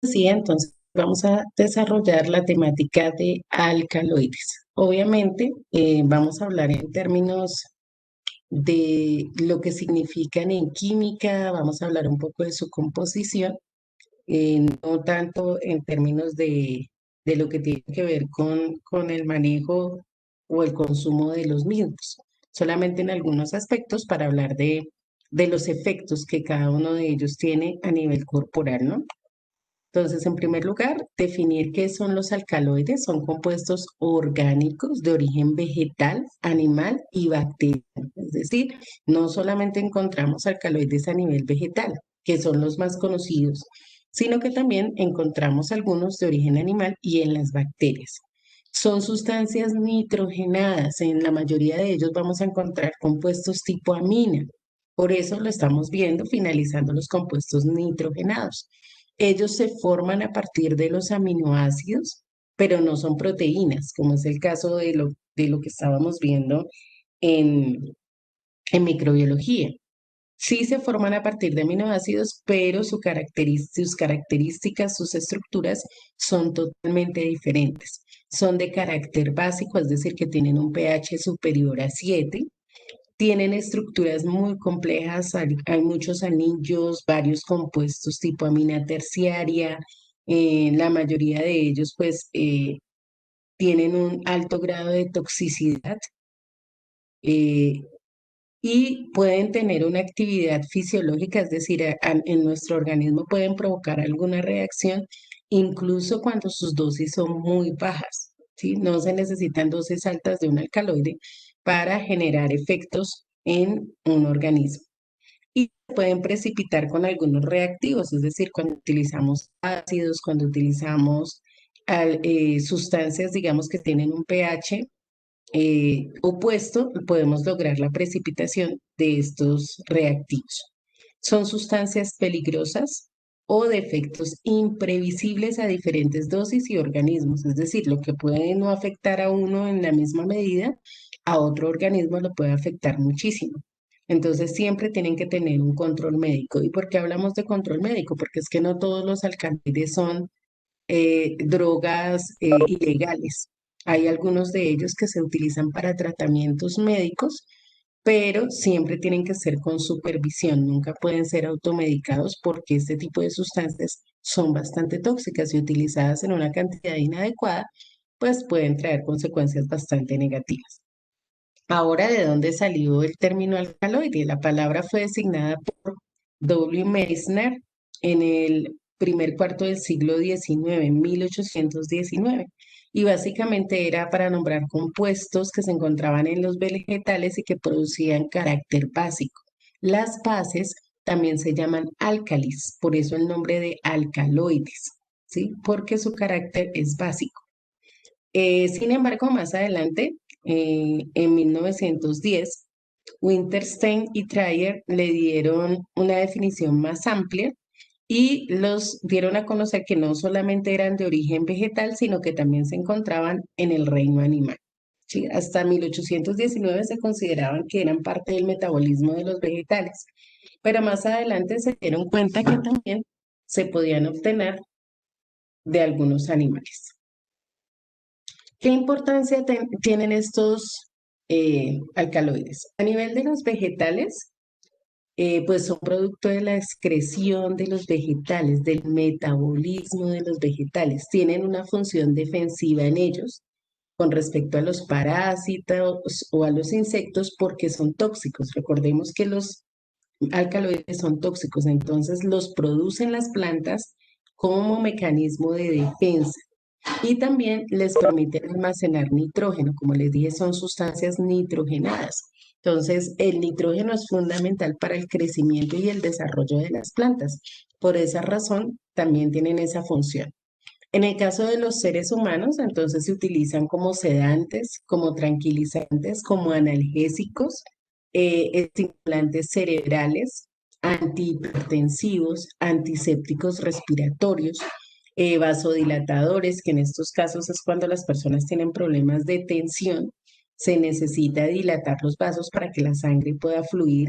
Sí, entonces vamos a desarrollar la temática de alcaloides. Obviamente, vamos a hablar en términos de lo que significan en química, vamos a hablar un poco de su composición, no tanto en términos de lo que tiene que ver con el manejo o el consumo de los mismos, solamente en algunos aspectos para hablar de los efectos que cada uno de ellos tiene a nivel corporal, ¿no? Entonces, en primer lugar, definir qué son los alcaloides. Son compuestos orgánicos de origen vegetal, animal y bacteriano. Es decir, no solamente encontramos alcaloides a nivel vegetal, que son los más conocidos, sino que también encontramos algunos de origen animal y en las bacterias. Son sustancias nitrogenadas. En la mayoría de ellos vamos a encontrar compuestos tipo amina. Por eso lo estamos viendo finalizando los compuestos nitrogenados. Ellos se forman a partir de los aminoácidos, pero no son proteínas, como es el caso de lo que estábamos viendo en, en microbiología. Sí se forman a partir de aminoácidos, pero sus características, sus estructuras son totalmente diferentes. Son de carácter básico, es decir, que tienen un pH superior a 7. Tienen estructuras muy complejas, hay muchos anillos, varios compuestos tipo amina terciaria. La mayoría de ellos pues tienen un alto grado de toxicidad, eh, y pueden tener una actividad fisiológica, es decir, en nuestro organismo pueden provocar alguna reacción incluso cuando sus dosis son muy bajas, ¿sí? No se necesitan dosis altas de un alcaloide para generar efectos en un organismo. Y se pueden precipitar con algunos reactivos, es decir, cuando utilizamos ácidos, cuando utilizamos sustancias, digamos, que tienen un pH opuesto, podemos lograr la precipitación de estos reactivos. Son sustancias peligrosas o de efectos imprevisibles a diferentes dosis y organismos, es decir, lo que puede no afectar a uno en la misma medida, a otro organismo lo puede afectar muchísimo. Entonces siempre tienen que tener un control médico. ¿Y por qué hablamos de control médico? Porque es que no todos los alcaloides son drogas ilegales. Hay algunos de ellos que se utilizan para tratamientos médicos, pero siempre tienen que ser con supervisión. Nunca pueden ser automedicados porque este tipo de sustancias son bastante tóxicas y utilizadas en una cantidad inadecuada, pues pueden traer consecuencias bastante negativas. Ahora, ¿de dónde salió el término alcaloide? La palabra fue designada por W. Meissner en el primer cuarto del siglo XIX, en 1819, y básicamente era para nombrar compuestos que se encontraban en los vegetales y que producían carácter básico. Las bases también se llaman álcalis, por eso el nombre de alcaloides, ¿sí? Porque su carácter es básico. Sin embargo, más adelante, en 1910, Winterstein y Trayer le dieron una definición más amplia y los dieron a conocer que no solamente eran de origen vegetal, sino que también se encontraban en el reino animal. ¿Sí? Hasta 1819 se consideraban que eran parte del metabolismo de los vegetales, pero más adelante se dieron cuenta que también se podían obtener de algunos animales. ¿Qué importancia tienen estos alcaloides? A nivel de los vegetales, pues son producto de la excreción de los vegetales, del metabolismo de los vegetales. Tienen una función defensiva en ellos con respecto a los parásitos o a los insectos porque son tóxicos. Recordemos que los alcaloides son tóxicos, entonces los producen las plantas como mecanismo de defensa y también les permiten almacenar nitrógeno. Como les dije, son sustancias nitrogenadas. Entonces, el nitrógeno es fundamental para el crecimiento y el desarrollo de las plantas. Por esa razón, también tienen esa función. En el caso de los seres humanos, entonces se utilizan como sedantes, como tranquilizantes, como analgésicos, estimulantes cerebrales, antihipertensivos, antisépticos respiratorios, vasodilatadores, que en estos casos es cuando las personas tienen problemas de tensión, se necesita dilatar los vasos para que la sangre pueda fluir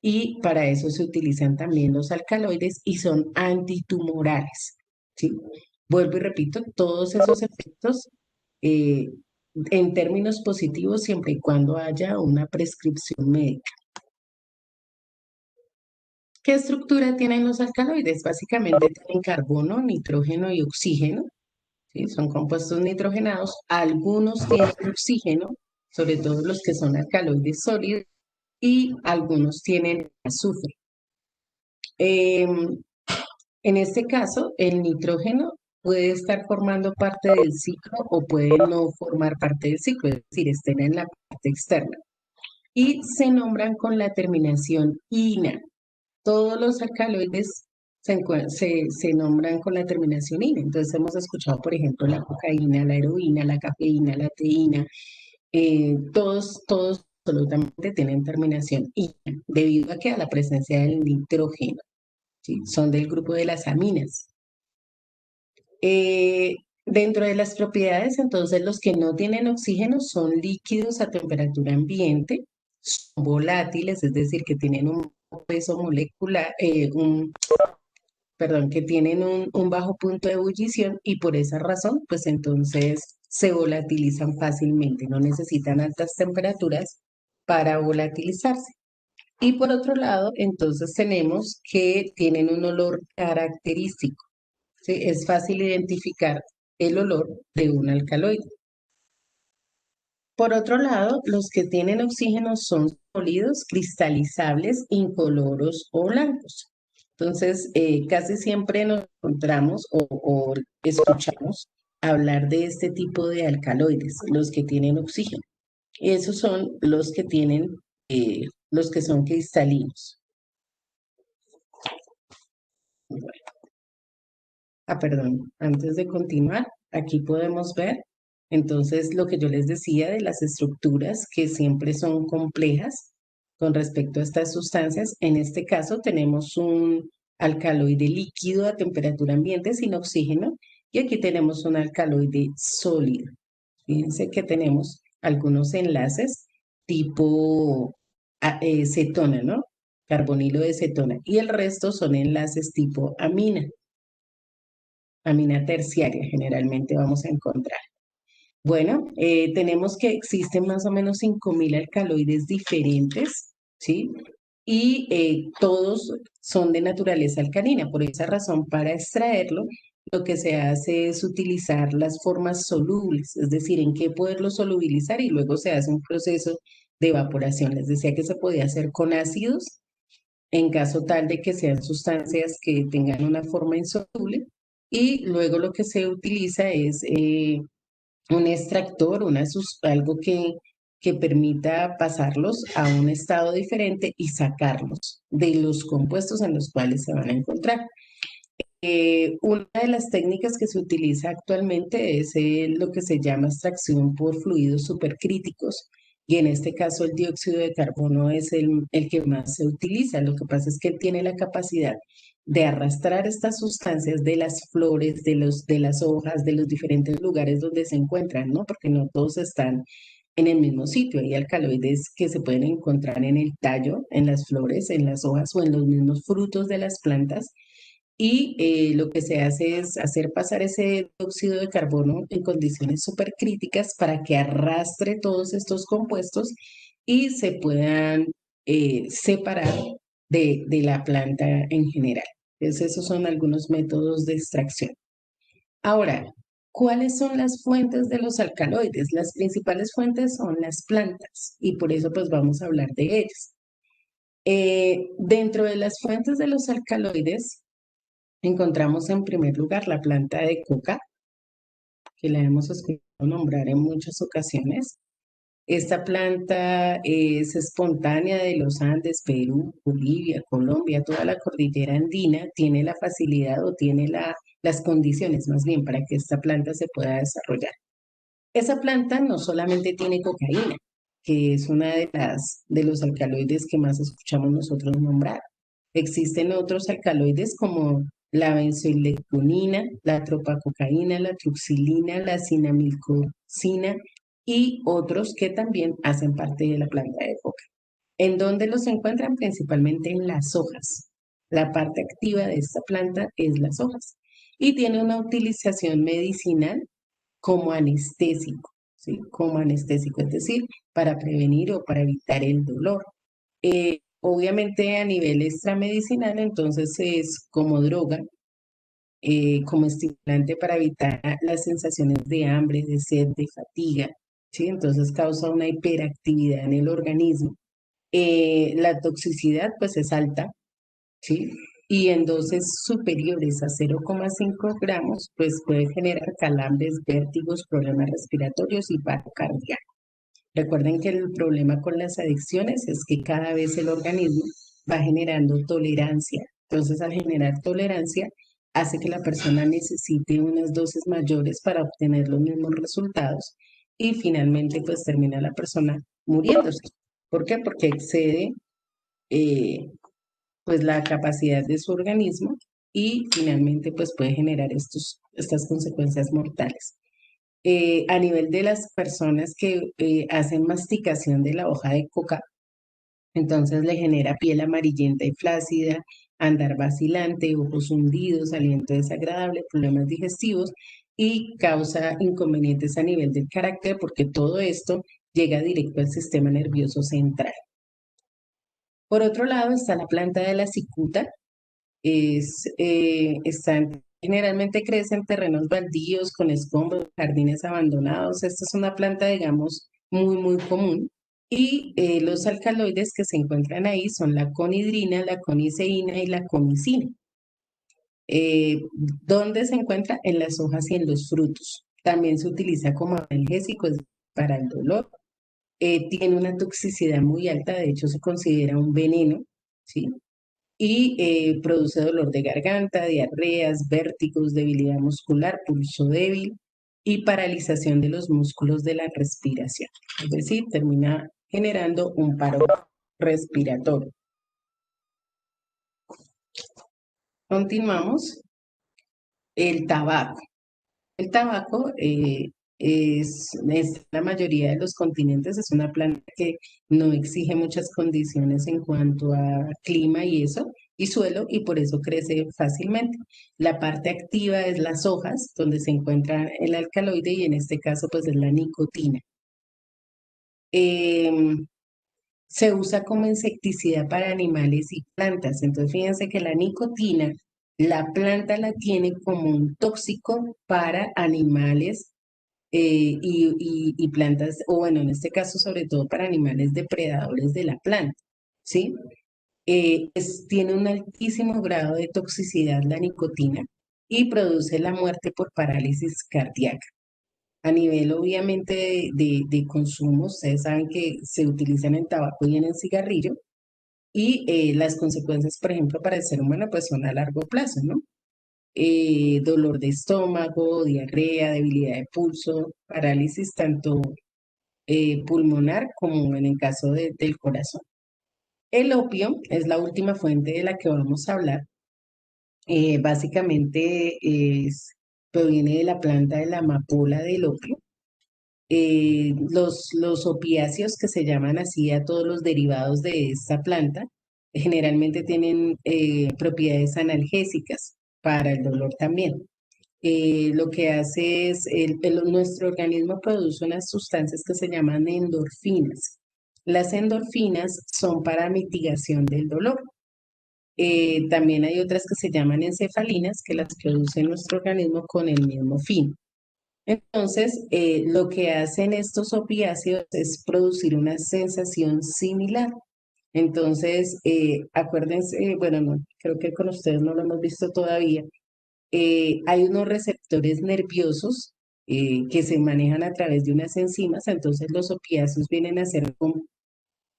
y para eso se utilizan también los alcaloides y son antitumorales. ¿sí? Vuelvo y repito, todos esos efectos eh, en términos positivos siempre y cuando haya una prescripción médica. ¿Qué estructura tienen los alcaloides? Básicamente tienen carbono, nitrógeno y oxígeno, ¿sí? Son compuestos nitrogenados. Algunos tienen oxígeno, sobre todo los que son alcaloides sólidos, y algunos tienen azufre. En este caso, el nitrógeno puede estar formando parte del ciclo o puede no formar parte del ciclo, es decir, estén en la parte externa. Y se nombran con la terminación ina. Todos los alcaloides se nombran con la terminación ina. Entonces hemos escuchado, por ejemplo, la cocaína, la heroína, la cafeína, la teína. Todos absolutamente tienen terminación ina, debido a que a la presencia del nitrógeno, ¿sí? Son del grupo de las aminas. Eh, Dentro de las propiedades, entonces, los que no tienen oxígeno son líquidos a temperatura ambiente, son volátiles, es decir, que tienen un peso molecular, perdón, que tienen un bajo punto de ebullición y por esa razón, pues entonces se volatilizan fácilmente, no necesitan altas temperaturas para volatilizarse. Y por otro lado, entonces tenemos que tienen un olor característico. ¿Sí? Es fácil identificar el olor de un alcaloide. Por otro lado, los que tienen oxígeno son sólidos, cristalizables, incoloros o blancos. Entonces, casi siempre nos encontramos o escuchamos hablar de este tipo de alcaloides, los que tienen oxígeno. Esos son los que tienen, los que son cristalinos. Perdón, antes de continuar, aquí podemos ver entonces lo que yo les decía de las estructuras que siempre son complejas con respecto a estas sustancias. En este caso tenemos un alcaloide líquido a temperatura ambiente sin oxígeno y aquí tenemos un alcaloide sólido. Fíjense que tenemos algunos enlaces tipo cetona, ¿no? Carbonilo de cetona y el resto son enlaces tipo amina. Amina terciaria generalmente vamos a encontrar. Bueno, tenemos que existen más o menos 5.000 alcaloides diferentes, ¿sí? Y todos son de naturaleza alcalina. Por esa razón, para extraerlo, lo que se hace es utilizar las formas solubles, es decir, en qué poderlo solubilizar y luego se hace un proceso de evaporación. Les decía que se podía hacer con ácidos en caso tal de que sean sustancias que tengan una forma insoluble. Y luego lo que se utiliza es un extractor, algo que permita pasarlos a un estado diferente y sacarlos de los compuestos en los cuales se van a encontrar. Una de las técnicas que se utiliza actualmente es lo que se llama extracción por fluidos supercríticos y en este caso el dióxido de carbono es el que más se utiliza. Lo que pasa es que él tiene la capacidad de arrastrar estas sustancias de las flores, de las hojas, de los diferentes lugares donde se encuentran, ¿no? Porque no todos están en el mismo sitio. Hay alcaloides que se pueden encontrar en el tallo, en las flores, en las hojas o en los mismos frutos de las plantas y lo que se hace es hacer pasar ese dióxido de carbono en condiciones supercríticas para que arrastre todos estos compuestos y se puedan separar de la planta en general. Entonces, esos son algunos métodos de extracción. Ahora, ¿cuáles son las fuentes de los alcaloides? Las principales fuentes son las plantas y por eso pues vamos a hablar de ellas. Dentro de las fuentes de los alcaloides, encontramos en primer lugar la planta de coca, que la hemos escuchado nombrar en muchas ocasiones. Esta planta es espontánea de los Andes, Perú, Bolivia, Colombia, toda la cordillera andina tiene la facilidad o tiene las condiciones más bien para que esta planta se pueda desarrollar. Esa planta no solamente tiene cocaína, que es una de los alcaloides que más escuchamos nosotros nombrar. Existen otros alcaloides como la benzoilecgonina, la tropacocaína, la truxilina, la cinamilcosina y otros que también hacen parte de la planta de coca. ¿En dónde los encuentran? Principalmente en las hojas. La parte activa de esta planta es las hojas. y tiene una utilización medicinal como anestésico, ¿sí? Como anestésico, es decir, para prevenir o para evitar el dolor. Obviamente a nivel extramedicinal, entonces es como droga, como estimulante para evitar las sensaciones de hambre, de sed, de fatiga, ¿sí? Entonces causa una hiperactividad en el organismo. La toxicidad pues es alta, ¿sí? Y en dosis superiores a 0,5 gramos, pues puede generar calambres, vértigos, problemas respiratorios y paro cardíaco. Recuerden que el problema con las adicciones es que cada vez el organismo va generando tolerancia. Entonces, al generar tolerancia, hace que la persona necesite unas dosis mayores para obtener los mismos resultados y finalmente pues termina la persona muriéndose. ¿Por qué? Porque excede eh, pues la capacidad de su organismo y finalmente pues puede generar estas consecuencias mortales. A nivel de las personas que hacen masticación de la hoja de coca, entonces le genera piel amarillenta y flácida, andar vacilante, ojos hundidos, aliento desagradable, problemas digestivos y causa inconvenientes a nivel del carácter porque todo esto llega directo al sistema nervioso central. Por otro lado está la planta de la cicuta, generalmente crece en terrenos baldíos, con escombros, jardines abandonados. Esta es una planta, digamos, muy, muy común. Y los alcaloides que se encuentran ahí son la conidrina, la coniceína y la comicina. ¿Dónde se encuentra? En las hojas y en los frutos. También se utiliza como analgésico para el dolor. Tiene una toxicidad muy alta, de hecho se considera un veneno, ¿sí? Y produce dolor de garganta, diarreas, vértigos, debilidad muscular, pulso débil y paralización de los músculos de la respiración. Es decir, termina generando un paro respiratorio. Continuamos. El tabaco. El tabaco es la mayoría de los continentes, es una planta que no exige muchas condiciones en cuanto a clima y eso, y suelo, y por eso crece fácilmente. La parte activa es las hojas, donde se encuentra el alcaloide, y en este caso, pues es la nicotina. Em, Se usa como insecticida para animales y plantas. Entonces, fíjense que la nicotina, la planta la tiene como un tóxico para animales y plantas, o bueno, en este caso sobre todo para animales depredadores de la planta, ¿sí? Tiene un altísimo grado de toxicidad la nicotina y produce la muerte por parálisis cardíaca. A nivel obviamente de consumo, ustedes saben que se utilizan en tabaco y en el cigarrillo y las consecuencias, por ejemplo, para el ser humano, pues son a largo plazo, ¿no? Dolor de estómago, diarrea, debilidad de pulso, parálisis tanto pulmonar como en el caso del corazón. El opio es la última fuente de la que vamos a hablar. Básicamente proviene de la planta de la amapola del opio. Los opiáceos, que se llaman así a todos los derivados de esta planta, generalmente tienen propiedades analgésicas para el dolor también. Lo que hace es, nuestro organismo produce unas sustancias que se llaman endorfinas. Las endorfinas son para mitigación del dolor. También hay otras que se llaman encefalinas, que las produce nuestro organismo con el mismo fin. Entonces, lo que hacen estos opiáceos es producir una sensación similar. Entonces, acuérdense, bueno, no, creo que con ustedes no lo hemos visto todavía. Hay unos receptores nerviosos que se manejan a través de unas enzimas, entonces los opiáceos vienen a ser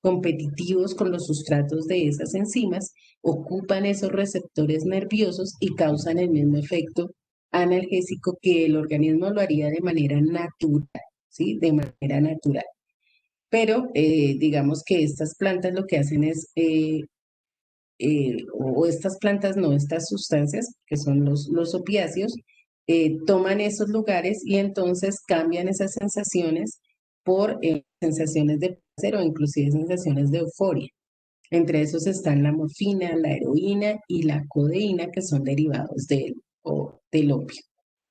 competitivos con los sustratos de esas enzimas, ocupan esos receptores nerviosos y causan el mismo efecto analgésico que el organismo lo haría de manera natural, ¿sí? De manera natural. Pero digamos que estas plantas lo que hacen es, o estas plantas no, estas sustancias, que son los opiáceos, toman esos lugares y entonces cambian esas sensaciones por sensaciones de placer o inclusive sensaciones de euforia. Entre esos están la morfina, la heroína y la codeína, que son derivados de él. o del opio.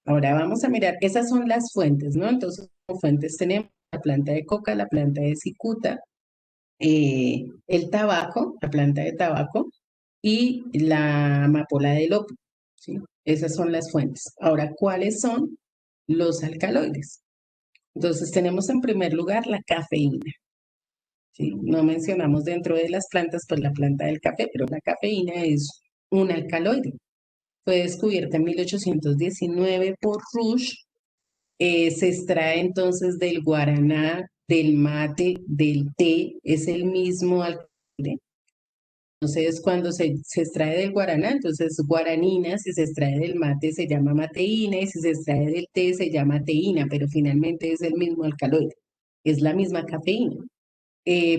Ahora vamos a mirar, esas son las fuentes, ¿no? Entonces, como fuentes tenemos la planta de coca, la planta de cicuta, el tabaco, la planta de tabaco y la amapola del opio, ¿sí? Esas son las fuentes. Ahora, ¿cuáles son los alcaloides? Entonces, tenemos en primer lugar la cafeína, ¿sí? No mencionamos dentro de las plantas, pues la planta del café, pero la cafeína es un alcaloide. Fue descubierta en 1819 por Rush. Se extrae entonces del guaraná, del mate, del té, es el mismo alcaloide. Entonces, cuando se extrae del guaraná, entonces guaranina, si se extrae del mate se llama mateína y si se extrae del té se llama teína, pero finalmente es el mismo alcaloide, es la misma cafeína.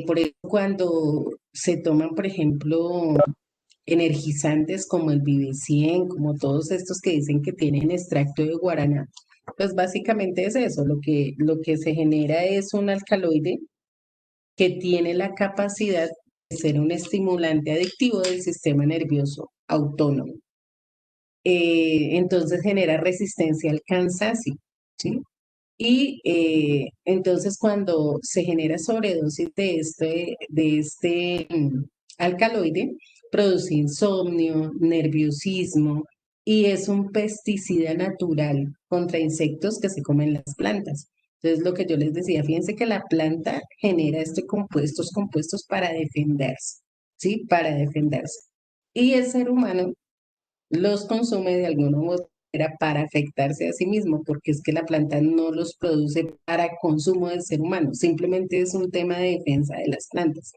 Por eso cuando se toman, por ejemplo, energizantes como el Vive 100, como todos estos que dicen que tienen extracto de guaraná, pues básicamente es eso, lo que se genera es un alcaloide que tiene la capacidad de ser un estimulante adictivo del sistema nervioso autónomo. Entonces genera resistencia al cansancio, ¿sí? Y entonces cuando se genera sobredosis de este alcaloide, produce insomnio, nerviosismo y es un pesticida natural contra insectos que se comen las plantas. Entonces lo que yo les decía, fíjense que la planta genera estos compuestos para defenderse, ¿sí? Para defenderse. Y el ser humano los consume de alguna u otra manera para afectarse a sí mismo, porque es que la planta no los produce para consumo del ser humano, simplemente es un tema de defensa de las plantas.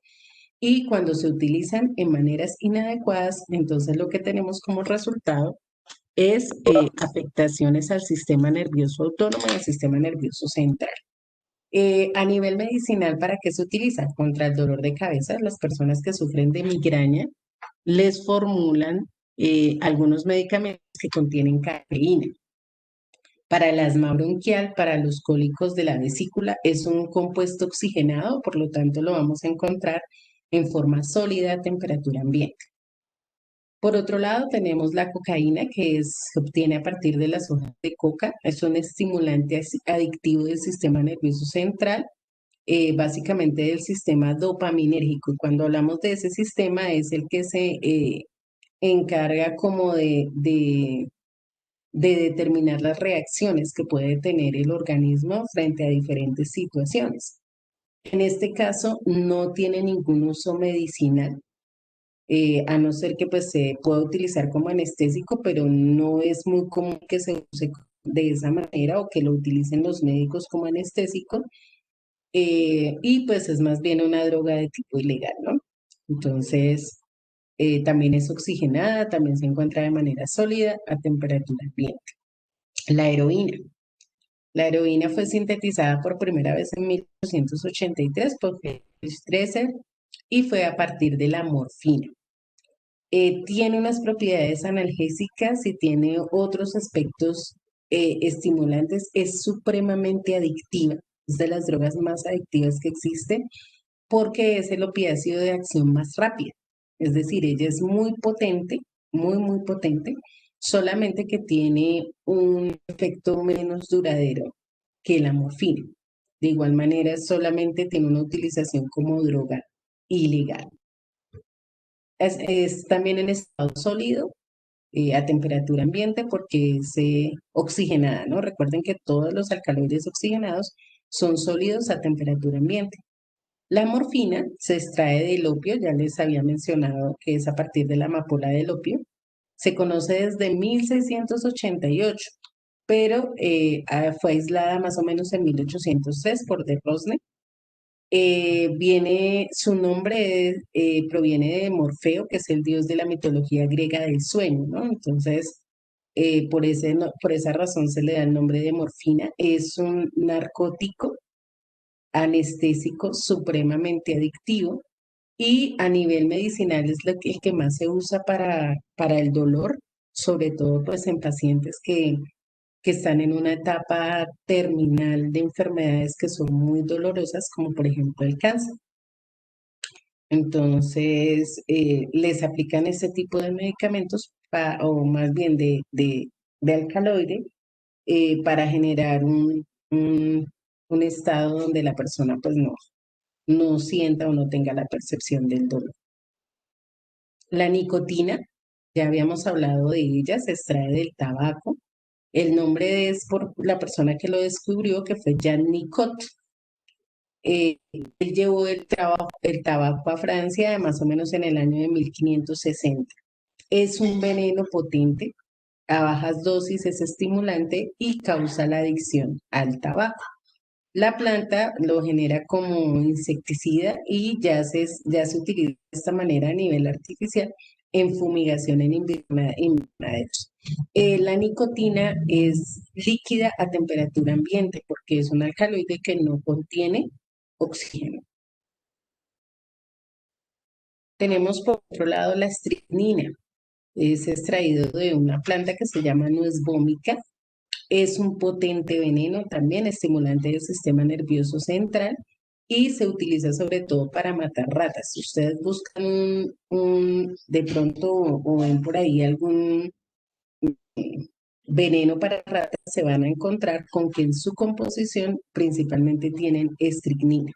Y cuando se utilizan en maneras inadecuadas, entonces lo que tenemos como resultado es afectaciones al sistema nervioso autónomo y al sistema nervioso central. A nivel medicinal, ¿para qué se utiliza? Contra el dolor de cabeza, las personas que sufren de migraña les formulan algunos medicamentos que contienen cafeína. Para el asma bronquial, para los cólicos de la vesícula, es un compuesto oxigenado, por lo tanto lo vamos a encontrar en forma sólida a temperatura ambiente. Por otro lado, tenemos la cocaína, se obtiene a partir de las hojas de coca. Es un estimulante adictivo del sistema nervioso central, básicamente del sistema dopaminérgico. Y cuando hablamos de ese sistema, es el que se encarga como de determinar las reacciones que puede tener el organismo frente a diferentes situaciones. En este caso, no tiene ningún uso medicinal, a no ser que pues, se pueda utilizar como anestésico, pero no es muy común que se use de esa manera o que lo utilicen los médicos como anestésico, y pues es más bien una droga de tipo ilegal, ¿no? Entonces, también es oxigenada, también se encuentra de manera sólida a temperatura ambiente. La heroína. La heroína fue sintetizada por primera vez en 1883 por Felix Dresser y fue a partir de la morfina. Tiene unas propiedades analgésicas y tiene otros aspectos estimulantes. Es supremamente adictiva. Es de las drogas más adictivas que existen porque es el opiáceo de acción más rápida. Es decir, ella es muy potente, muy potente, solamente que tiene un efecto menos duradero que la morfina. De igual manera, solamente tiene una utilización como droga ilegal. Es también en estado sólido, a temperatura ambiente, porque es oxigenada, ¿no? Recuerden que todos los alcaloides oxigenados son sólidos a temperatura ambiente. La morfina se extrae del opio, ya les había mencionado que es a partir de la amapola del opio. Se conoce desde 1688, pero fue aislada más o menos en 1803 por de Rosne. Su nombre proviene de Morfeo, que es el dios de la mitología griega del sueño, ¿no? Entonces, por esa razón se le da el nombre de morfina. Es un narcótico anestésico supremamente adictivo y a nivel medicinal es el que más se usa para el dolor, sobre todo pues en pacientes que están en una etapa terminal de enfermedades que son muy dolorosas, como por ejemplo el cáncer. Entonces, les aplican ese tipo de medicamentos, o más bien de alcaloide para generar un estado donde la persona pues no sienta o no tenga la percepción del dolor. La nicotina, ya habíamos hablado de ella, se extrae del tabaco. El nombre es por la persona que lo descubrió, que fue Jean Nicot. Él llevó el tabaco a Francia más o menos en el año de 1560. Es un veneno potente, a bajas dosis es estimulante y causa la adicción al tabaco. La planta lo genera como insecticida y ya se utiliza de esta manera a nivel artificial en fumigación en invernaderos. La nicotina es líquida a temperatura ambiente porque es un alcaloide que no contiene oxígeno. Tenemos por otro lado la estricnina. Es extraído de una planta que se llama nuez vómica. Es un potente veneno también, estimulante del sistema nervioso central y se utiliza sobre todo para matar ratas. Si ustedes buscan de pronto o ven por ahí algún veneno para ratas, se van a encontrar con que en su composición principalmente tienen estricnina.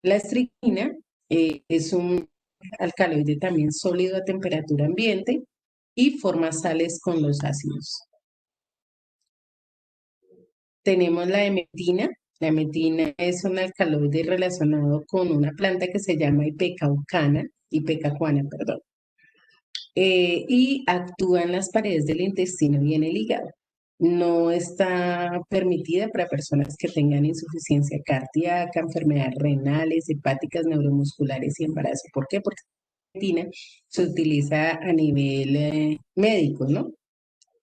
La estricnina es un alcaloide también sólido a temperatura ambiente y forma sales con los ácidos. Tenemos la emetina. La emetina es un alcaloide relacionado con una planta que se llama ipecacuana, perdón, y actúa en las paredes del intestino y en el hígado. No está permitida para personas que tengan insuficiencia cardíaca, enfermedades renales, hepáticas, neuromusculares y embarazo. ¿Por qué? Porque la emetina se utiliza a nivel médico, ¿no?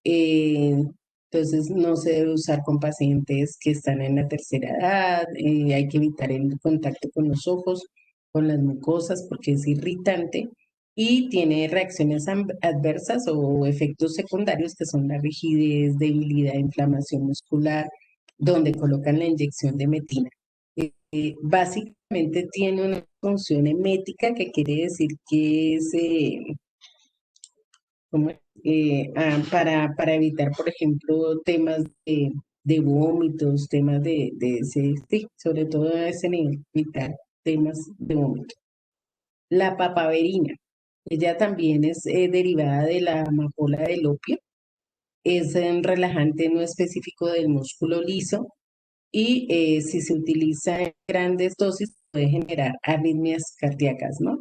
Eh, entonces no se debe usar con pacientes que están en la tercera edad, hay que evitar el contacto con los ojos, con las mucosas, porque es irritante y tiene reacciones adversas o efectos secundarios que son la rigidez, debilidad, inflamación muscular, donde colocan la inyección de metina. Básicamente tiene una función emética que quiere decir que es como, para evitar, por ejemplo, temas de vómitos, temas de ese, sí, sobre todo a ese nivel, evitar temas de vómito. La papaverina, ella también es derivada de la amapola del opio, es un relajante no específico del músculo liso y si se utiliza en grandes dosis puede generar arritmias cardíacas, ¿no?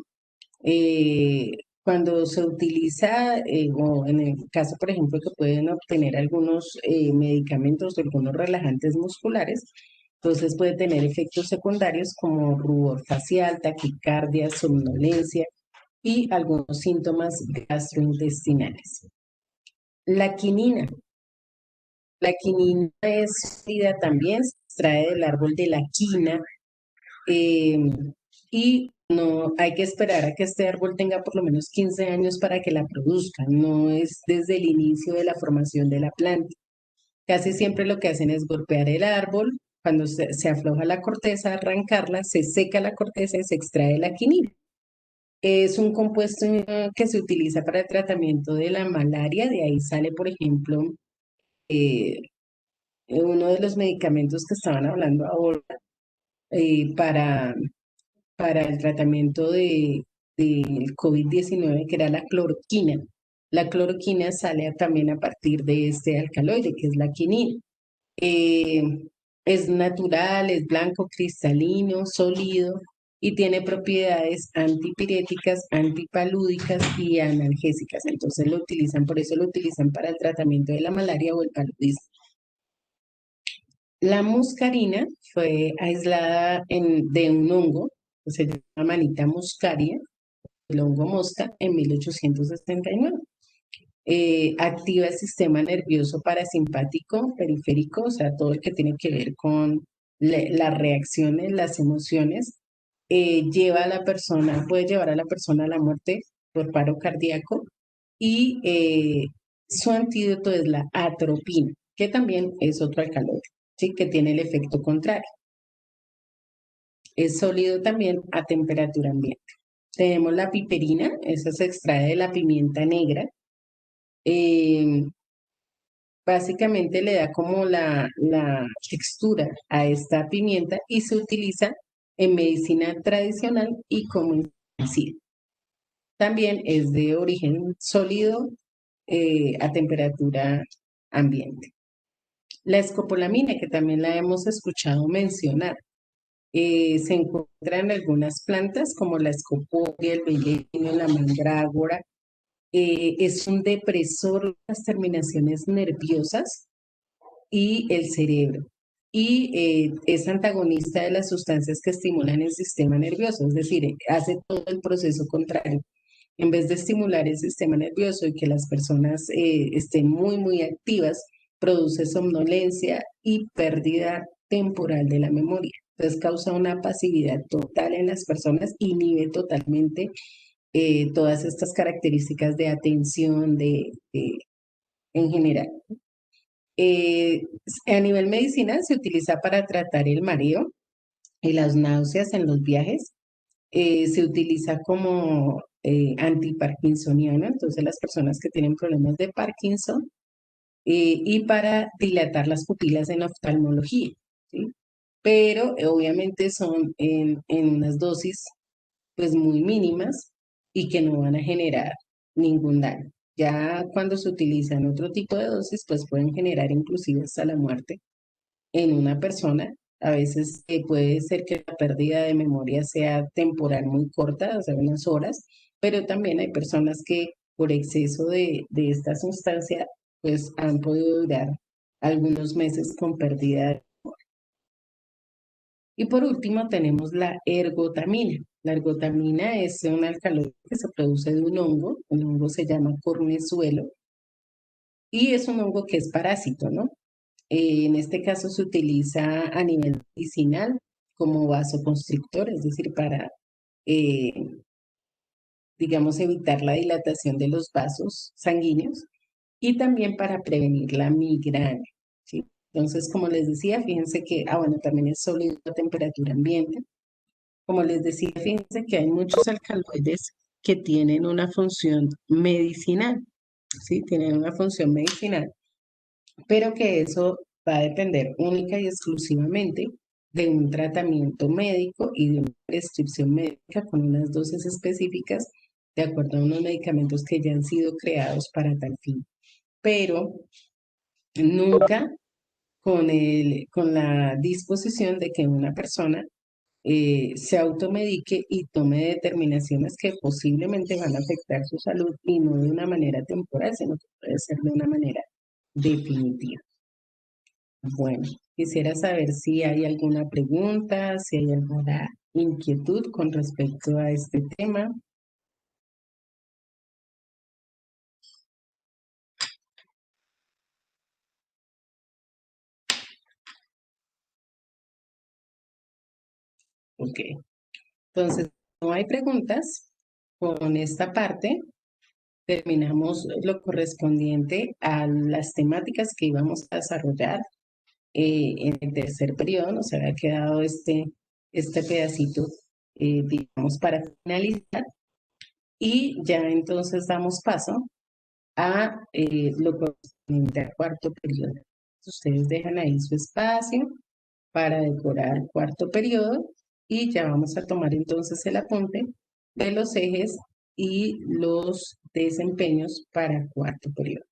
eh, Cuando se utiliza, o en el caso, por ejemplo, que pueden obtener algunos medicamentos o algunos relajantes musculares, entonces puede tener efectos secundarios como rubor facial, taquicardia, somnolencia y algunos síntomas gastrointestinales. La quinina. La quinina es sólida también, se extrae del árbol de la quina, eh, y no hay que esperar a que este árbol tenga por lo menos 15 años para que la produzca, no es desde el inicio de la formación de la planta. Casi siempre lo que hacen es golpear el árbol, cuando se afloja la corteza, arrancarla, se seca la corteza y se extrae la quinina. Es un compuesto que se utiliza para el tratamiento de la malaria, de ahí sale, por ejemplo, eh, uno de los medicamentos que estaban hablando ahora para el tratamiento del COVID-19, que era la cloroquina. La cloroquina sale también a partir de este alcaloide, que es la quinina. Eh, es natural, es blanco, cristalino, sólido y tiene propiedades antipiréticas, antipalúdicas y analgésicas. Entonces lo utilizan, por eso lo utilizan para el tratamiento de la malaria o el paludismo. La muscarina fue aislada de un hongo que se llama Manita muscaria, el hongo mosca, en 1869. Activa el sistema nervioso parasimpático periférico, o sea, todo el que tiene que ver con las reacciones, las emociones. Lleva a la persona, puede llevar a la persona a la muerte por paro cardíaco y su antídoto es la atropina, que también es otro alcaloide, ¿sí? Que tiene el efecto contrario. Es sólido también a temperatura ambiente. Tenemos la piperina, esa se extrae de la pimienta negra. Eh, Básicamente le da como la textura a esta pimienta y se utiliza en medicina tradicional y como insecticida. También es de origen sólido a temperatura ambiente. La escopolamina, que también la hemos escuchado mencionar, se encuentra en algunas plantas como la escoporia, el belenio, la mandrágora. Es un depresor de las terminaciones nerviosas y el cerebro. Y es antagonista de las sustancias que estimulan el sistema nervioso, es decir, hace todo el proceso contrario. En vez de estimular el sistema nervioso y que las personas estén muy, muy activas, produce somnolencia y pérdida temporal de la memoria. Entonces causa una pasividad total en las personas, inhibe totalmente todas estas características de atención en general. Eh, a nivel medicinal se utiliza para tratar el mareo y las náuseas en los viajes. Se utiliza como antiparkinsoniano, entonces las personas que tienen problemas de Parkinson, y para dilatar las pupilas en oftalmología, ¿sí? Pero obviamente son en unas dosis pues muy mínimas y que no van a generar ningún daño. Ya cuando se utilizan otro tipo de dosis, pues pueden generar inclusive hasta la muerte en una persona. A veces puede ser que la pérdida de memoria sea temporal muy corta, o sea, unas horas, pero también hay personas que por exceso de esta sustancia, pues han podido durar algunos meses con pérdida de... Y por último tenemos la ergotamina. La ergotamina es un alcaloide que se produce de un hongo, el hongo se llama cornezuelo, y es un hongo que es parásito, ¿no? En este caso se utiliza a nivel medicinal como vasoconstrictor, es decir, para, eh, digamos, evitar la dilatación de los vasos sanguíneos y también para prevenir la migraña, ¿sí? Entonces, como les decía, fíjense que, bueno, también es sólido a temperatura ambiente. Como les decía, fíjense que hay muchos alcaloides que tienen una función medicinal, ¿sí? Tienen una función medicinal, pero que eso va a depender única y exclusivamente de un tratamiento médico y de una prescripción médica con unas dosis específicas de acuerdo a unos medicamentos que ya han sido creados para tal fin. Pero nunca con la disposición de que una persona se automedique y tome determinaciones que posiblemente van a afectar su salud y no de una manera temporal, sino que puede ser de una manera definitiva. Bueno, quisiera saber si hay alguna pregunta, si hay alguna inquietud con respecto a este tema. Ok, entonces, no hay preguntas. Con esta parte terminamos lo correspondiente a las temáticas que íbamos a desarrollar en el tercer periodo. Nos había quedado este pedacito, digamos, para finalizar. Y ya entonces damos paso a lo correspondiente al cuarto periodo. Ustedes dejan ahí su espacio para decorar cuarto periodo y ya vamos a tomar entonces el apunte de los ejes y los desempeños para cuarto periodo.